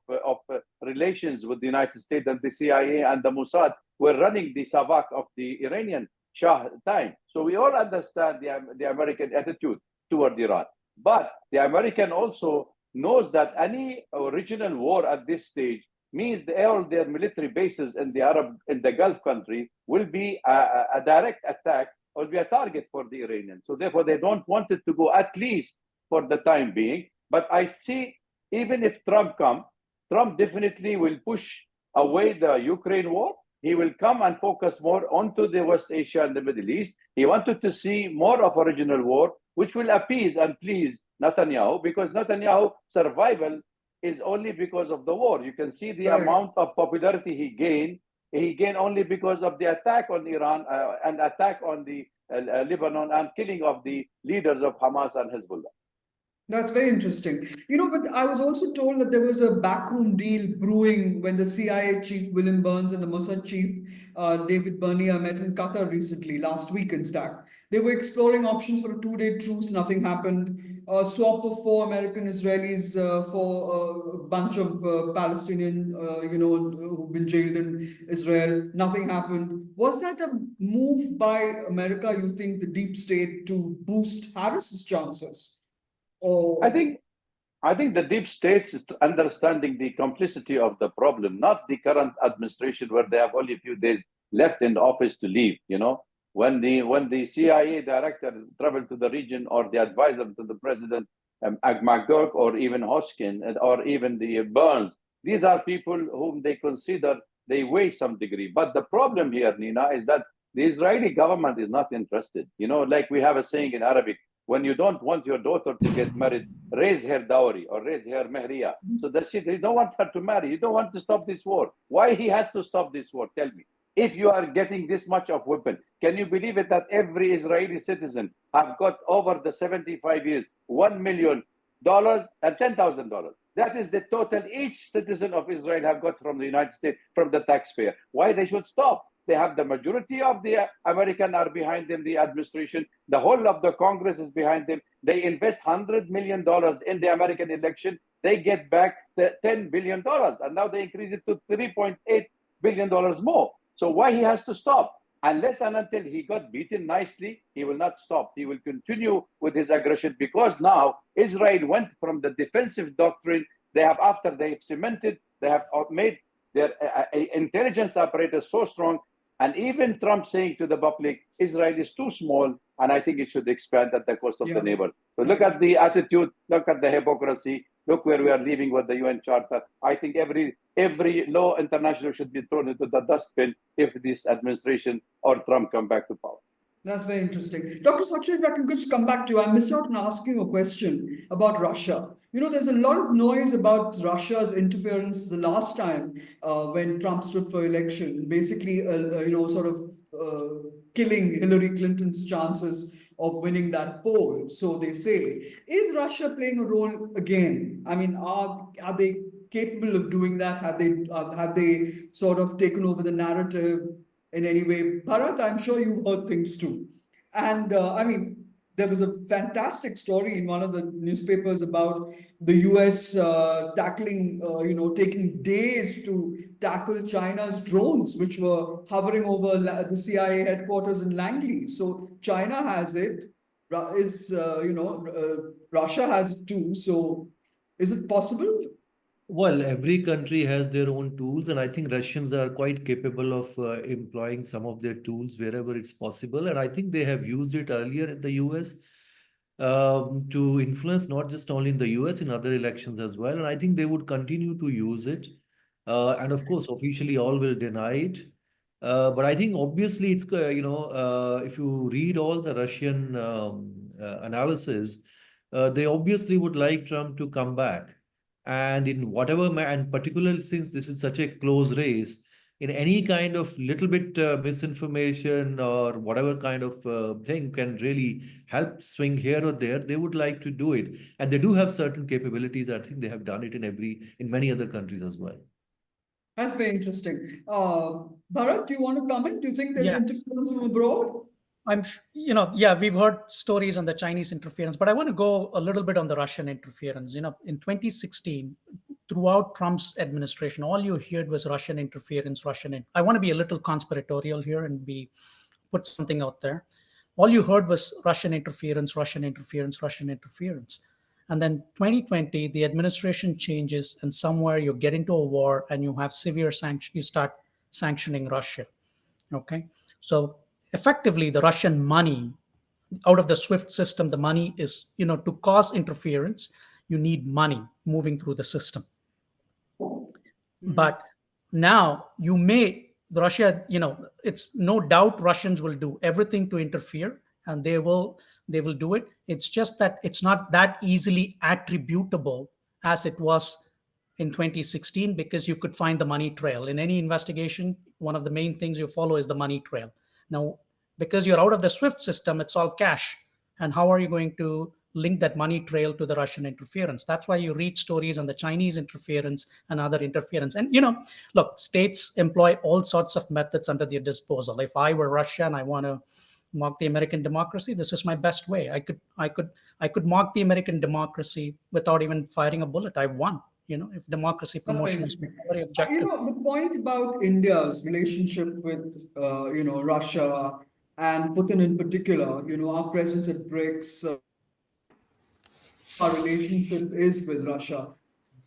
relations with the United States, and the CIA and the Mossad were running the savak of the Iranian Shah time. So we all understand the American attitude toward Iran. But the American also knows that any regional war at this stage means all their military bases in the Gulf country will be a direct attack or be a target for the Iranians. So therefore, they don't want it to go, at least for the time being. But I see, even if Trump comes, Trump definitely will push away the Ukraine war. He will come and focus more onto the West Asia and the Middle East. He wanted to see more of a regional war, which will appease and please Netanyahu, because Netanyahu's survival is only because of the war. You can see the amount of popularity he gained. He gained only because of the attack on Iran and attack on the Lebanon and killing of the leaders of Hamas and Hezbollah.
That's very interesting. But I was also told that there was a backroom deal brewing when the CIA chief William Burns and the Mossad chief David Bernier met in Qatar recently, last week in fact. They were exploring options for a 2-day truce. Nothing happened. A swap of 4 American Israelis for a bunch of Palestinian, who've been jailed in Israel. Nothing happened. Was that a move by America, you think, the deep state, to boost Harris's chances?
I think the deep states is understanding the complicity of the problem, not the current administration where they have only a few days left in office to leave. When the CIA director traveled to the region, or the advisor to the president, McGurk, or even Hoskin, or even the Burns, these are people whom they consider they weigh some degree. But the problem here, Neena, is that the Israeli government is not interested. Like we have a saying in Arabic, when you don't want your daughter to get married, raise her dowry or raise her mehriya. So that's it. You don't want her to marry. You don't want to stop this war. Why he has to stop this war? Tell me. If you are getting this much of weapon, can you believe it that every Israeli citizen have got over the 75 years, $1 million and $10,000? That is the total each citizen of Israel have got from the United States, from the taxpayer. Why they should stop? They have the majority of the American are behind them, the administration. The whole of the Congress is behind them. They invest $100 million in the American election. They get back the $10 billion. And now they increase it to $3.8 billion more. So why he has to stop? Unless and until he got beaten nicely, he will not stop. He will continue with his aggression, because now Israel went from the defensive doctrine. After they cemented, they have made their intelligence apparatus so strong. And even Trump saying to the public, Israel is too small, and I think it should expand at the cost of the neighbors. So look at the attitude, look at the hypocrisy, look where we are leaving with the UN Charter. I think every law international should be thrown into the dustbin if this administration or Trump come back to power.
That's very interesting. Dr. Sachdeva, if I can just come back to you, I missed out on asking a question about Russia. There's a lot of noise about Russia's interference the last time when Trump stood for election, basically, sort of killing Hillary Clinton's chances of winning that poll, so they say. Is Russia playing a role again? I mean, are they capable of doing that? Have they sort of taken over the narrative in any way? Bharat, I'm sure you heard things too. And there was a fantastic story in one of the newspapers about the US taking days to tackle China's drones, which were hovering over the CIA headquarters in Langley. So China has it, Russia has it too. So is it possible?
Well, every country has their own tools, and I think Russians are quite capable of employing some of their tools wherever it's possible. And I think they have used it earlier in the US to influence not just only in the US, in other elections as well. And I think they would continue to use it. And of course, officially all will deny it. But I think obviously it's, if you read all the Russian analysis, they obviously would like Trump to come back. And in whatever, and particularly since this is such a close race, in any kind of little bit misinformation or whatever kind of thing can really help swing here or there, they would like to do it. And they do have certain capabilities. I think they have done it in many other countries as well.
That's very interesting. Bharat, do you want to comment? Do you think there's
Yeah.
interference from abroad?
Yeah, we've heard stories on the Chinese interference, but I want to go a little bit on the Russian interference. In 2016, throughout Trump's administration, all you heard was Russian interference, I want to be a little conspiratorial here and put something out there. All you heard was Russian interference, Russian interference, Russian interference. And then 2020, the administration changes, and somewhere you get into a war and you have severe sanctions, you start sanctioning Russia. Okay. So effectively, the Russian money out of the SWIFT system, the money is, to cause interference, you need money moving through the system. But now Russia, it's no doubt Russians will do everything to interfere, and they will do it. It's just that it's not that easily attributable as it was in 2016, because you could find the money trail in any investigation. One of the main things you follow is the money trail. Now, because you're out of the SWIFT system, it's all cash. And how are you going to link that money trail to the Russian interference? That's why you read stories on the Chinese interference and other interference. And look, states employ all sorts of methods under their disposal. If I were Russia and I want to mock the American democracy, this is my best way. I could mock the American democracy without even firing a bullet. I won. If democracy promotion is very objective.
The point about India's relationship with, Russia and Putin in particular, our presence at BRICS, our relationship is with Russia.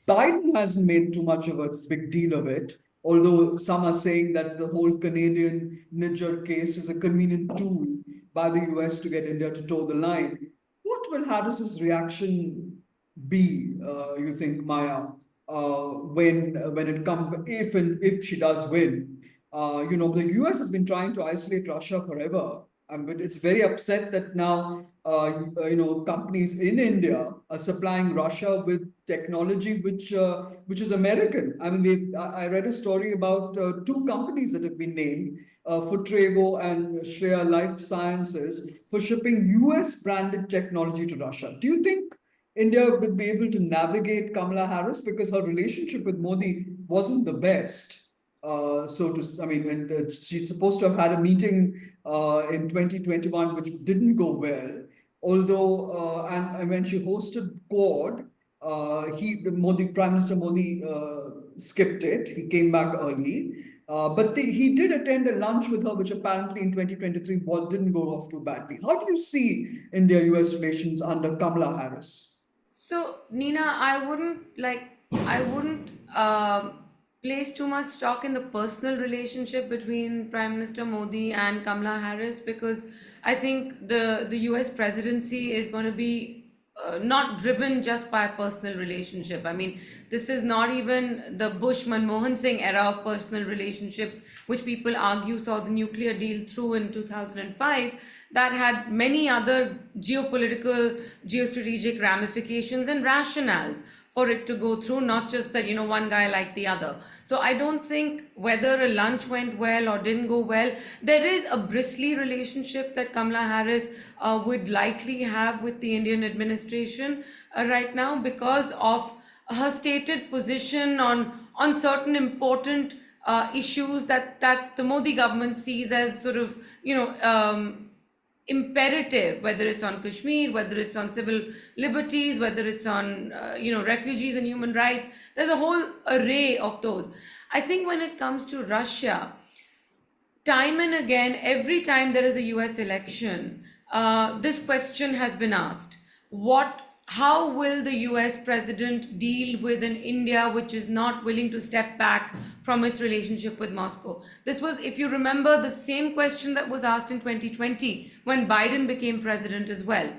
Biden hasn't made too much of a big deal of it, although some are saying that the whole Canadian knee-jerk case is a convenient tool by the US to get India to toe the line. What will Harris's reaction be, you think, Maya, when it comes, if she does win? The US has been trying to isolate Russia forever. But it's very upset that now, companies in India are supplying Russia with technology which is American. I mean, I read a story about two companies that have been named, Futrevo and Shreya Life Sciences, for shipping US branded technology to Russia. Do you think India would be able to navigate Kamala Harris, because her relationship with Modi wasn't the best? And she's supposed to have had a meeting in 2021, which didn't go well. Although, and when she hosted Quad, Prime Minister Modi skipped it. He came back early. But he did attend a lunch with her, which apparently in 2023 didn't go off too badly. How do you see India-US relations under Kamala Harris?
So, Neena, I wouldn't place too much stock in the personal relationship between Prime Minister Modi and Kamala Harris, because I think the US presidency is going to be not driven just by a personal relationship. I mean, this is not even the Bush-Manmohan Singh era of personal relationships, which people argue saw the nuclear deal through in 2005, that had many other geopolitical, geostrategic ramifications and rationales for it to go through, not just that, one guy liked the other. So I don't think whether a lunch went well or didn't go well, there is a bristly relationship that Kamala Harris would likely have with the Indian administration right now, because of her stated position on certain important issues that the Modi government sees as sort of, imperative, whether it's on Kashmir, whether it's on civil liberties, whether it's on refugees and human rights. There's a whole array of those. I think when it comes to Russia, time and again, every time there is a US election, this question has been asked. How will the US president deal with an India which is not willing to step back from its relationship with Moscow? This was, if you remember, the same question that was asked in 2020 when Biden became president as well.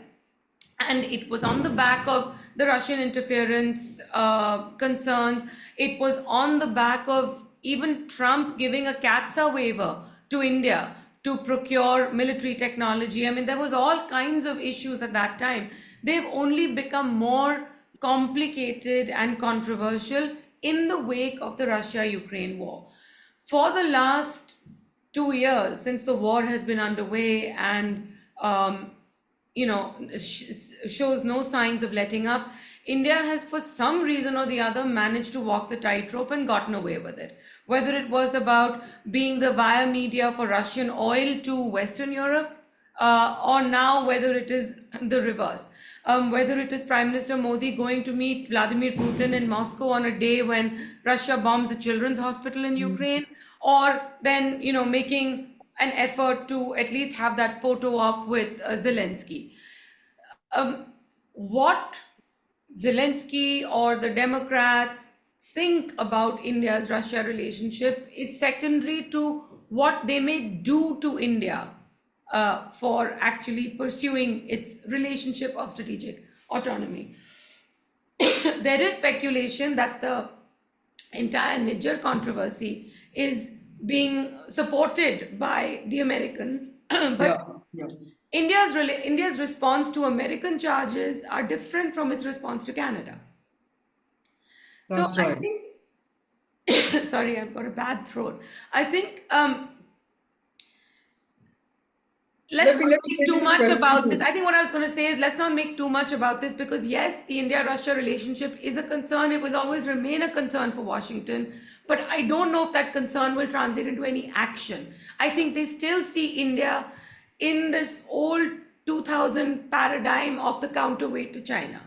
And it was on the back of the Russian interference concerns. It was on the back of even Trump giving a CATSA waiver to India to procure military technology. I mean, there was all kinds of issues at that time. They've only become more complicated and controversial in the wake of the Russia-Ukraine war. For the last 2 years, since the war has been underway and shows no signs of letting up, India has, for some reason or the other, managed to walk the tightrope and gotten away with it. Whether it was about being the via media for Russian oil to Western Europe, or now whether it is the reverse. Whether it is Prime Minister Modi going to meet Vladimir Putin in Moscow on a day when Russia bombs a children's hospital in Ukraine, or then, making an effort to at least have that photo up with Zelensky. What Zelensky or the Democrats think about India's Russia relationship is secondary to what they may do to India for actually pursuing its relationship of strategic autonomy. There is speculation that the entire Niger controversy is being supported by the Americans, but
Yeah, yeah.
India's response to American charges are different from its response to Canada. So
That's
I
right.
think, sorry, I've got a bad throat. I think let's
Let me
not
let me
make
take
too
this
much
question
about this.
too.
I think what I was going to say is let's not make too much about this because yes, the India-Russia relationship is a concern. It will always remain a concern for Washington. But I don't know if that concern will translate into any action. I think they still see India in this old 2000 paradigm of the counterweight to China.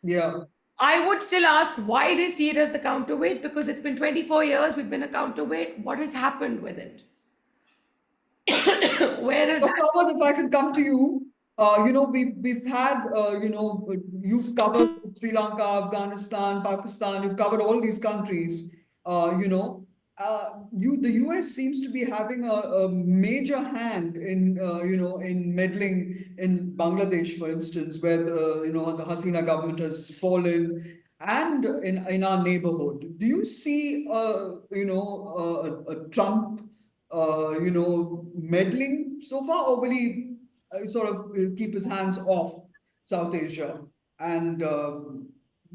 Yeah.
I would still ask why they see it as the counterweight because it's been 24 years we've been a counterweight. What has happened with it? Where is
Dr.
that?
Awwad, if I could come to you, we've had, you've covered Sri Lanka, Afghanistan, Pakistan, you've covered all these countries. The US seems to be having a major hand in, in meddling in Bangladesh, for instance, where the Hasina government has fallen, and in our neighborhood. Do you see, a Trump meddling so far, or will he sort of keep his hands off South Asia and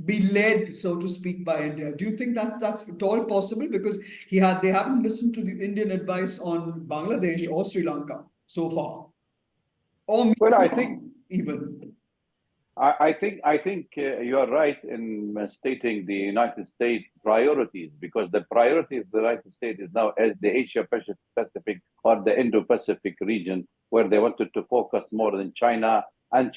be led, so to speak, by India? Do you think that that's at all possible? Because they haven't listened to the Indian advice on Bangladesh or Sri Lanka so far, or
Well, I think
Myanmar even.
I think you are right in stating the United States priorities because the priority of the United States is now as the Asia Pacific or the Indo-Pacific region, where they wanted to focus more on China and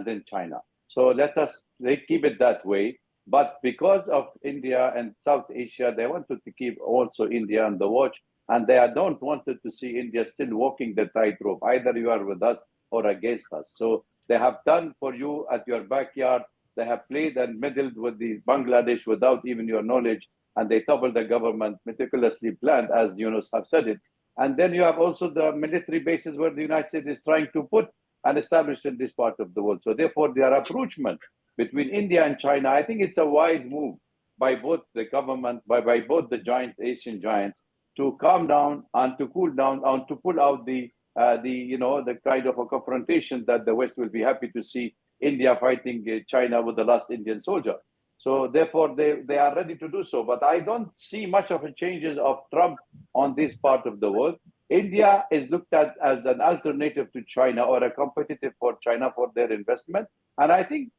then China. So they keep it that way. But because of India and South Asia, they wanted to keep also India on the watch, and they don't wanted to see India still walking the tightrope. Either you are with us or against us. So they have done for you at your backyard. They have played and meddled with the Bangladesh without even your knowledge, and they toppled the government, meticulously planned, as Yunus have said it. And then you have also the military bases where the United States is trying to put and establish in this part of the world. So therefore, their approachment between India and China, I think it's a wise move by both the government, by both the giant Asian giants, to calm down and to cool down and to pull out the kind of a confrontation that the West will be happy to see India fighting China with the last Indian soldier. So therefore, they are ready to do so. But I don't see much of a changes of Trump on this part of the world. India is looked at as an alternative to China or a competitive for China for their investment. And I think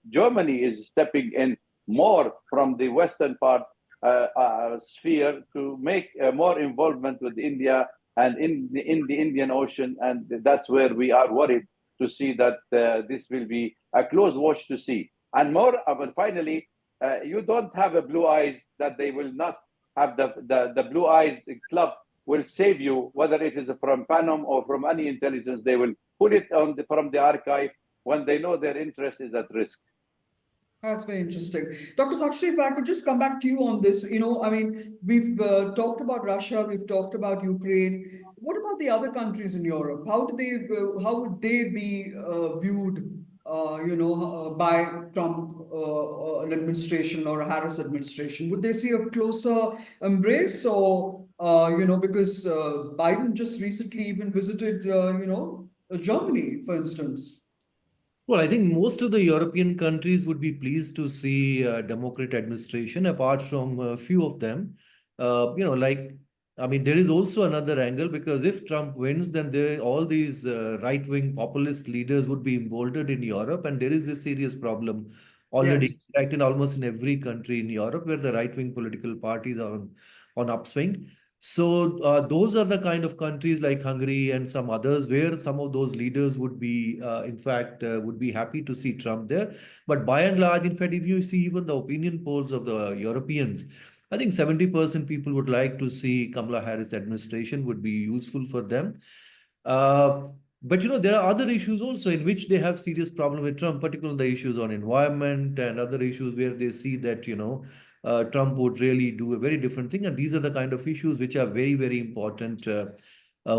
Germany is stepping in more from the Western part sphere to make more involvement with India and in the Indian Ocean. And that's where we are worried to see that this will be a close watch to see. And more, finally, you don't have a blue eyes that they will not have the blue eyes club will save you, whether it is from Panam or from any intelligence. They will put it from the archive when they know their interest is at risk.
That's very interesting. Dr. Sachdeva, if I could just come back to you on this, we've talked about Russia, we've talked about Ukraine. What about the other countries in Europe? How would they be viewed, by Trump an administration or a Harris administration? Would they see a closer embrace, or because Biden just recently even visited, Germany, for instance?
Well, I think most of the European countries would be pleased to see a Democrat administration, apart from a few of them. There is also another angle because if Trump wins, then all these right-wing populist leaders would be emboldened in Europe, and there is a serious problem already acted almost in every country in Europe where the right-wing political parties are on upswing. So those are the kind of countries like Hungary and some others where some of those leaders would be, in fact, would be happy to see Trump there. But by and large, in fact, if you see even the opinion polls of the Europeans, I think 70% people would like to see Kamala Harris administration would be useful for them. But there are other issues also in which they have serious problem with Trump, particularly the issues on environment and other issues where they see that Trump would really do a very different thing, and these are the kind of issues which are very, very important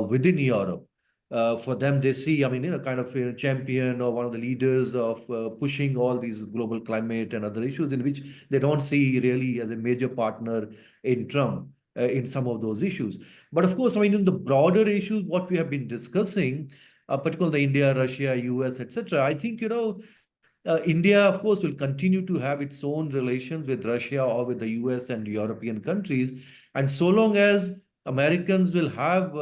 within Europe. For them, they see, I mean, kind of a champion or one of the leaders of pushing all these global climate and other issues in which they don't see really as a major partner in Trump in some of those issues. But of course, I mean, in the broader issues, what we have been discussing, particularly India, Russia, US, etc., I think, India, of course, will continue to have its own relations with Russia or with the US and European countries. And so long as Americans will have,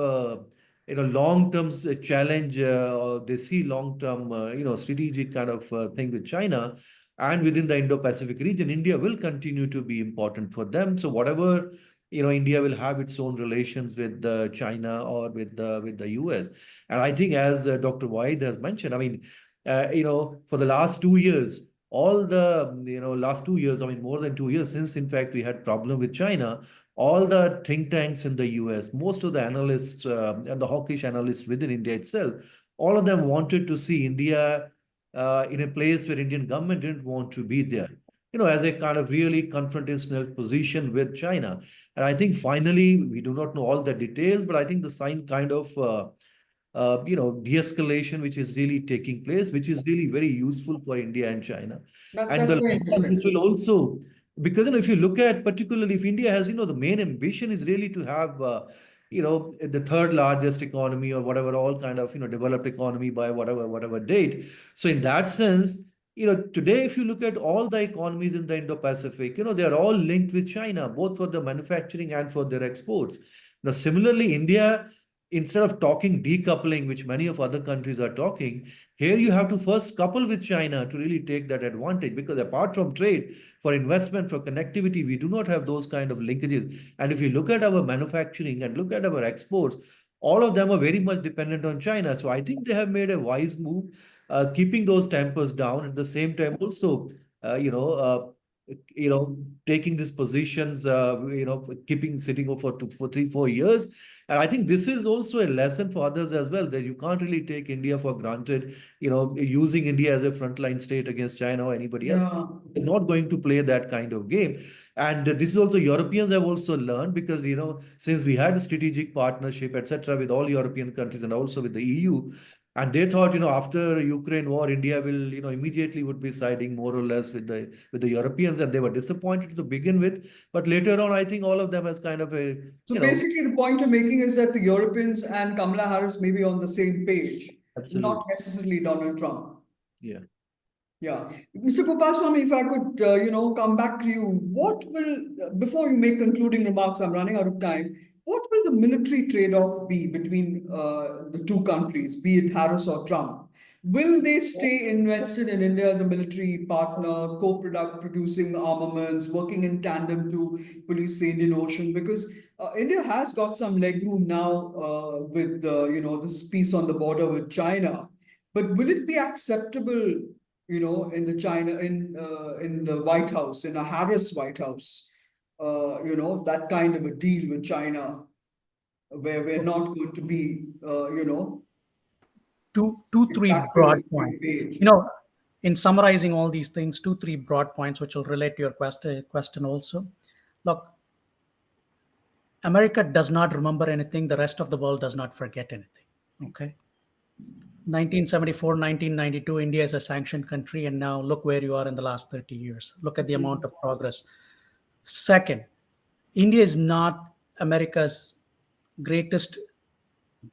long-term challenge, or they see long-term, strategic kind of thing with China and within the Indo-Pacific region, India will continue to be important for them. So whatever, India will have its own relations with China or with the US. And I think as Dr. Waeil has mentioned, I mean, for the last 2 years, last 2 years, I mean, more than 2 years since, in fact, we had problem with China, all the think tanks in the US, most of the analysts and the hawkish analysts within India itself, all of them wanted to see India in a place where Indian government didn't want to be there, as a kind of really confrontational position with China. And I think finally, we do not know all the details, but I think the sign kind of de-escalation, which is really taking place, which is really very useful for India and China. And
That's very interesting.
this will also, because if you look at particularly if India has, the main ambition is really to have, the third largest economy or whatever, all kind of, developed economy by whatever date. So in that sense, today, if you look at all the economies in the Indo-Pacific, they are all linked with China, both for the manufacturing and for their exports. Now, similarly, India, instead of talking decoupling, which many of other countries are talking, here you have to first couple with China to really take that advantage, because apart from trade, for investment, for connectivity, we do not have those kind of linkages. And if you look at our manufacturing and look at our exports, all of them are very much dependent on China. So I think they have made a wise move, keeping those tempers down at the same time also, taking these positions, keeping sitting for 3-4 years. And I think this is also a lesson for others as well, that you can't really take India for granted, using India as a frontline state against China or anybody else. Is not going to play that kind of game. And this is also Europeans have also learned, because, since we had a strategic partnership, etc., with all European countries and also with the EU, and they thought, after Ukraine war, India will, immediately would be siding more or less with the Europeans, and they were disappointed to begin with. But later on, I think all of them has kind of a,
So basically, the point you're making is that the Europeans and Kamala Harris may be on the same page, not necessarily Donald Trump.
Yeah.
Yeah. Mr. Gopalaswamy, if I could, come back to you, what will, before you make concluding remarks, I'm running out of time, what will the military trade-off be between the two countries, be it Harris or Trump? Will they stay invested in India as a military partner, producing armaments, working in tandem to police the Indian Ocean? Because India has got some legroom now with this peace on the border with China. But will it be acceptable, in the White House, in a Harris White House, that kind of a deal with China, where we're not going to be,
three broad points. In summarizing all these things, 3 broad points which will relate to your question also. Look, America does not remember anything. The rest of the world does not forget anything. Okay. 1974, 1992, India is a sanctioned country, and now look where you are in the last 30 years. Look at the amount of progress. Second, India is not America's greatest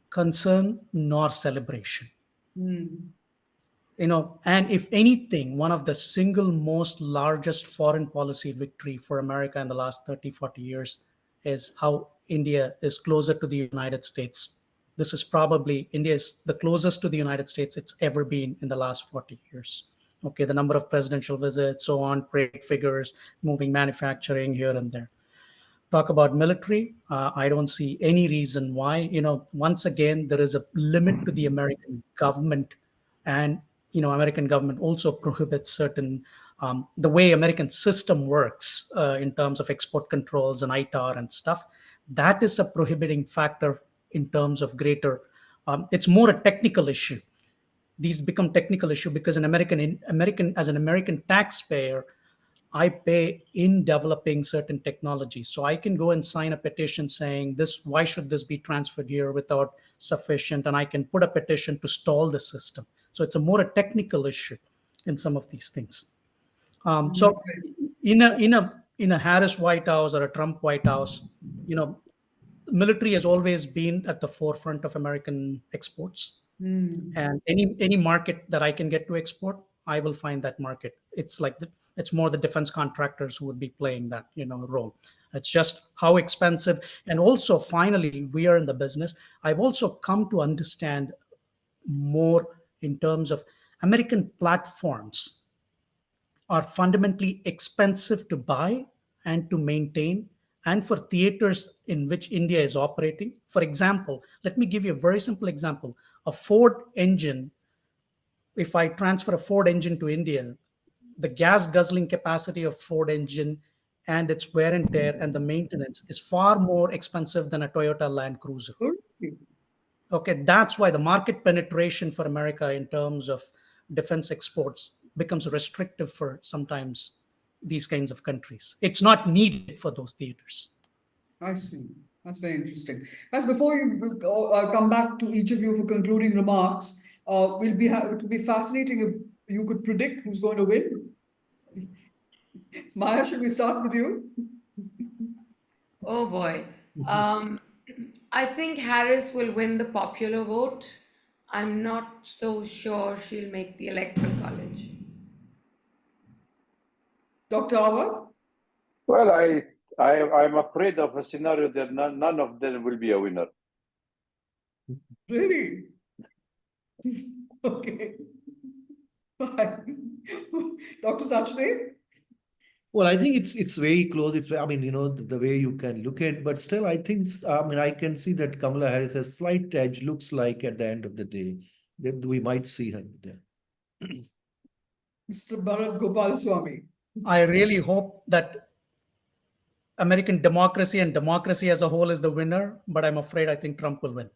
concern nor celebration. And if anything, one of the single most largest foreign policy victory for America in the last 30-40 years is how India is closer to the United States. This is probably India is the closest to the United States it's ever been in the last 40 years. Okay, the number of presidential visits, so on, trade figures, moving manufacturing here and there. Talk about military, I don't see any reason why. Once again, there is a limit to the American government, and American government also prohibits certain the way American system works in terms of export controls and ITAR and stuff. That is a prohibiting factor in terms of greater. It's more a technical issue. These become technical issue because as an American taxpayer, I pay in developing certain technologies. So I can go and sign a petition saying this, why should this be transferred here without sufficient? And I can put a petition to stall the system. So it's a more a technical issue in some of these things. So in a Harris White House or a Trump White House, military has always been at the forefront of American exports. And any market that I can get to export, I will find that market. It's like it's more the defense contractors who would be playing that role. It's just how expensive. And also, finally, we are in the business. I've also come to understand more in terms of American platforms are fundamentally expensive to buy and to maintain, and for theaters in which India is operating. For example, let me give you a very simple example. A Ford engine, if I transfer a Ford engine to India, the gas guzzling capacity of Ford engine and its wear and tear and the maintenance is far more expensive than a Toyota Land Cruiser. Okay, that's why the market penetration for America in terms of defense exports becomes restrictive for sometimes these kinds of countries. It's not needed for those theaters.
I see. That's very interesting. As before you come back to each of you for concluding remarks, it will be fascinating if you could predict who's going to win. Maya, should we start with you?
Oh boy. I think Harris will win the popular vote. I'm not so sure she'll make the electoral college.
Dr. Awad?
Well, I'm afraid of a scenario that none of them will be a winner.
Really? Okay. Fine. Dr. Sachdeva?
Well, I think it's very close. I mean, the way you can look at, but still, I think, I can see that Kamala Harris has slight edge, looks like at the end of the day, that we might see her there.
Mr. Bharat Gopalaswamy.
I really hope that American democracy and democracy as a whole is the winner, but I'm afraid I think Trump will win.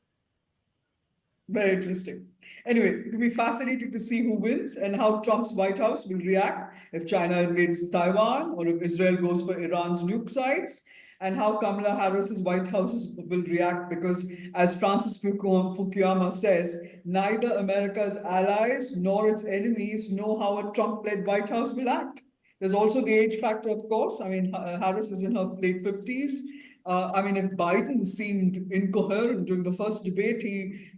Very interesting. Anyway, it'll be fascinating to see who wins and how Trump's White House will react if China invades Taiwan or if Israel goes for Iran's nuke sites, and how Kamala Harris's White House will react, because as Francis Fukuyama says, neither America's allies nor its enemies know how a Trump-led White House will act. There's also the age factor, of course. I mean, Harris is in her late 50s. I mean, if Biden seemed incoherent during the first debate, he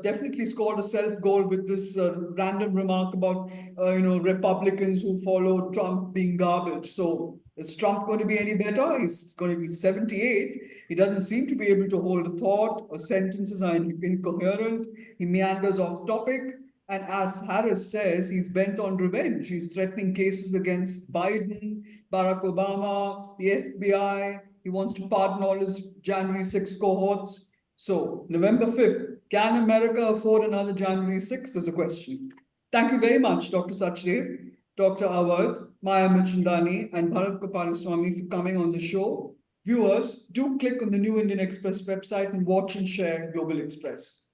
definitely scored a self-goal with this random remark about, Republicans who follow Trump being garbage. So is Trump going to be any better? He's going to be 78. He doesn't seem to be able to hold a thought, or sentences are incoherent. He meanders off topic. And as Harris says, he's bent on revenge. He's threatening cases against Biden, Barack Obama, the FBI. He wants to pardon all his January 6 cohorts. So November 5th, can America afford another January 6 is a question. Thank you very much, Dr. Sachdeva, Dr. Awad, Maya Mirchandani, and Bharat Gopalaswamy for coming on the show. Viewers, do click on the New Indian Express website and watch and share Global Express.